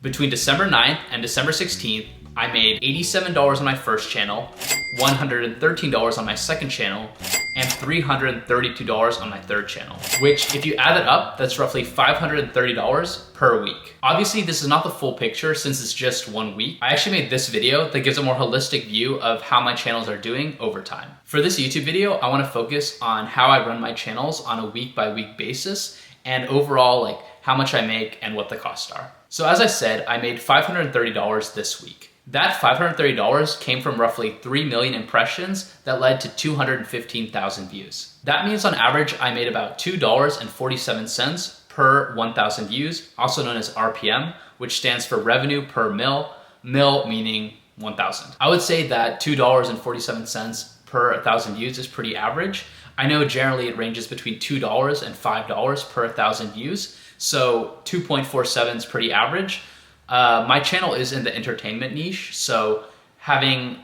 Between December 9th and December 16th, I made $87 on my first channel, $113 on my second channel, and $332 on my third channel, which if you add it up, that's roughly $530 per week. Obviously, this is not the full picture since it's just 1 week. I actually made this video that gives a more holistic view of how my channels are doing over time. For this YouTube video, I want to focus on how I run my channels on a week-by-week basis and overall like how much I make and what the costs are. So as I said, I made $530 this week. That $530 came from roughly 3 million impressions that led to 215,000 views. That means on average, I made about $2.47 per 1,000 views, also known as RPM, which stands for revenue per mil meaning 1,000. I would say that $2.47 per 1,000 views is pretty average. I know generally it ranges between $2 and $5 per 1,000 views, so 2.47 is pretty average. My channel is in the entertainment niche, so having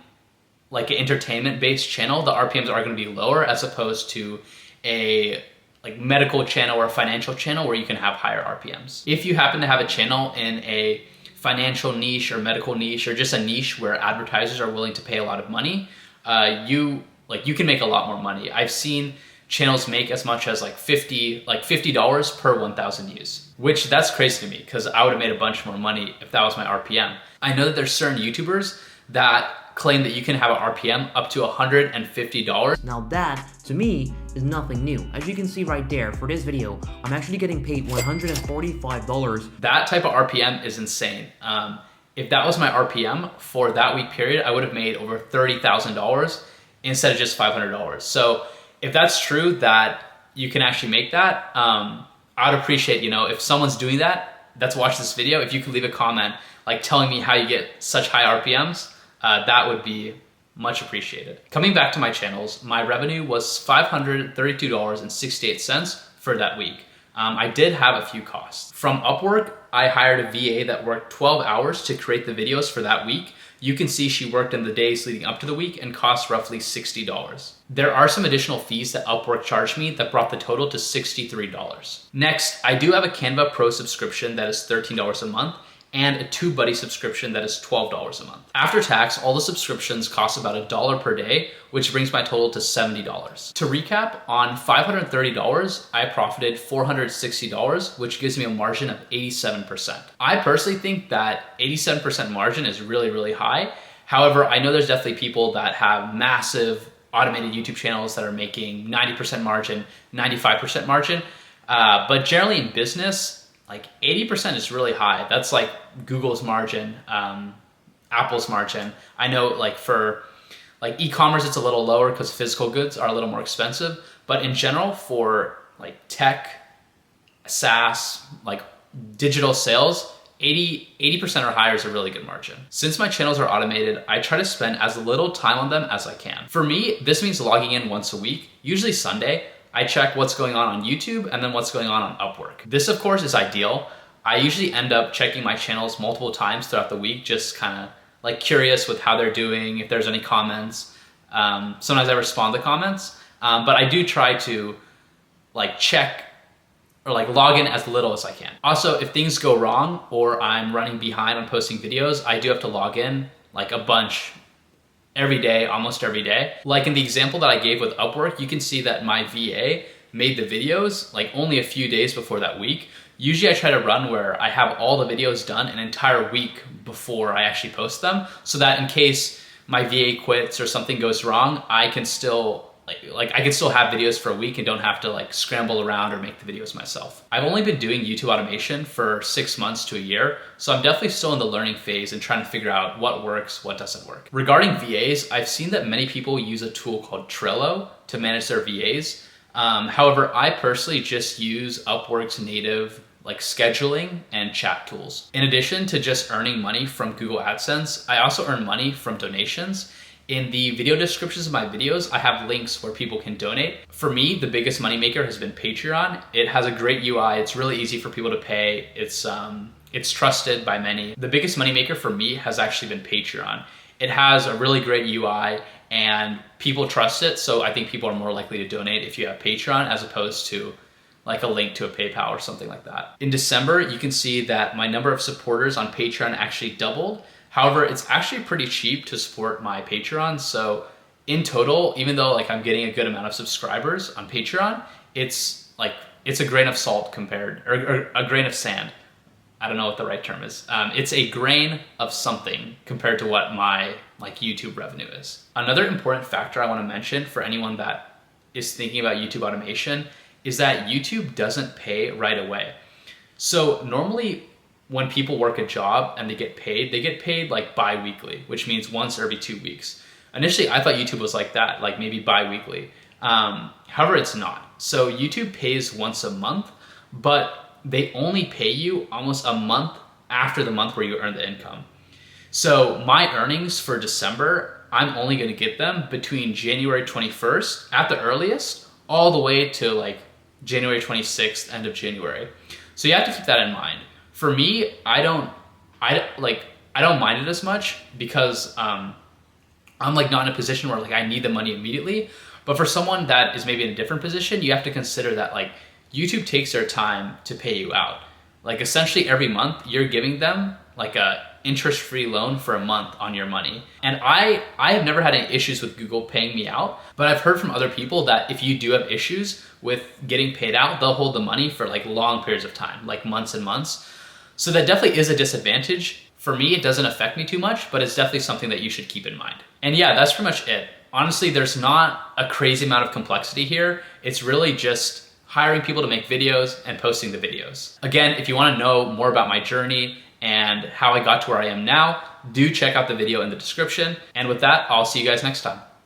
like an entertainment-based channel, the RPMs are going to be lower as opposed to a like medical channel or a financial channel where you can have higher RPMs. If you happen to have a channel in a financial niche or medical niche or just a niche where advertisers are willing to pay a lot of money, you can make a lot more money. I've seen channels make as much as like $50 per 1,000 views, which that's crazy to me because I would have made a bunch more money if that was my RPM. I know that there's certain YouTubers that claim that you can have an RPM up to $150. Now that, to me, is nothing new. As you can see right there, for this video, I'm actually getting paid $145. That type of RPM is insane. If that was my RPM for that week period, I would have made over $30,000 instead of just $500. So if that's true that you can actually make that, I'd appreciate, if someone's doing that, that's watched this video, if you could leave a comment like telling me how you get such high RPMs, that would be much appreciated. Coming back to my channels, my revenue was $532.68 for that week. I did have a few costs. From Upwork, I hired a VA that worked 12 hours to create the videos for that week. You can see she worked in the days leading up to the week and cost roughly $60. There are some additional fees that Upwork charged me that brought the total to $63. Next, I do have a Canva Pro subscription that is $13 a month and a TubeBuddy subscription that is $12 a month. After tax, all the subscriptions cost about $1 per day, which brings my total to $70. To recap, on $530, I profited $460, which gives me a margin of 87%. I personally think that 87% margin is really, really high. However, I know there's definitely people that have massive automated YouTube channels that are making 90% margin, 95% margin. But generally in business, like 80% is really high. That's like Google's margin, Apple's margin. I know like for like e-commerce, it's a little lower because physical goods are a little more expensive. But in general, for like tech, SaaS, like digital sales, 80% or higher is a really good margin. Since my channels are automated, I try to spend as little time on them as I can. For me, this means logging in once a week, usually Sunday. I check what's going on YouTube and then what's going on Upwork. This, of course, is ideal. I usually end up checking my channels multiple times throughout the week, just kind of like curious with how they're doing, if there's any comments. Sometimes I respond to comments, but I do try to like check or like log in as little as I can. Also, if things go wrong or I'm running behind on posting videos, I do have to log in like a bunch every day, almost every day. Like in the example that I gave with Upwork, you can see that my VA made the videos like only a few days before that week. Usually I try to run where I have all the videos done an entire week before I actually post them, so that in case my VA quits or something goes wrong, I can still I can still have videos for a week and don't have to like scramble around or make the videos myself. I've only been doing YouTube automation for 6 months to a year, so I'm definitely still in the learning phase and trying to figure out what works, what doesn't work. Regarding VAs, I've seen that many people use a tool called Trello to manage their VAs. However, I personally just use Upwork's native like scheduling and chat tools. In addition to just earning money from Google AdSense, I also earn money from donations. In the video descriptions of my videos, I have links where people can donate. For me, the biggest moneymaker has been Patreon. It has a great UI. It's really easy for people to pay. It's trusted by many. The biggest moneymaker for me has actually been Patreon. It has a really great UI and people trust it. So I think people are more likely to donate if you have Patreon as opposed to like a link to a PayPal or something like that. In December, you can see that my number of supporters on Patreon actually doubled. However, it's actually pretty cheap to support my Patreon. So in total, even though like I'm getting a good amount of subscribers on Patreon, it's a grain of salt compared, or a grain of sand. I don't know what the right term is. It's a grain of something compared to what my like YouTube revenue is. Another important factor I want to mention for anyone that is thinking about YouTube automation is that YouTube doesn't pay right away. So normally when people work a job and they get paid like bi-weekly, which means once every 2 weeks. Initially, I thought YouTube was like that, like maybe bi-weekly. However, it's not. So YouTube pays once a month, but they only pay you almost a month after the month where you earn the income. So my earnings for December, I'm only gonna get them between January 21st at the earliest, all the way to like January 26th, end of January. So you have to keep that in mind. For me, I don't mind it as much because I'm like not in a position where like I need the money immediately. But for someone that is maybe in a different position, you have to consider that like YouTube takes their time to pay you out. Like essentially every month you're giving them like a interest-free loan for a month on your money. And I have never had any issues with Google paying me out, but I've heard from other people that if you do have issues with getting paid out, they'll hold the money for like long periods of time, like months and months. So that definitely is a disadvantage. For me, it doesn't affect me too much, but it's definitely something that you should keep in mind. And yeah, that's pretty much it. Honestly, there's not a crazy amount of complexity here. It's really just hiring people to make videos and posting the videos. Again, if you want to know more about my journey and how I got to where I am now, do check out the video in the description. And with that, I'll see you guys next time.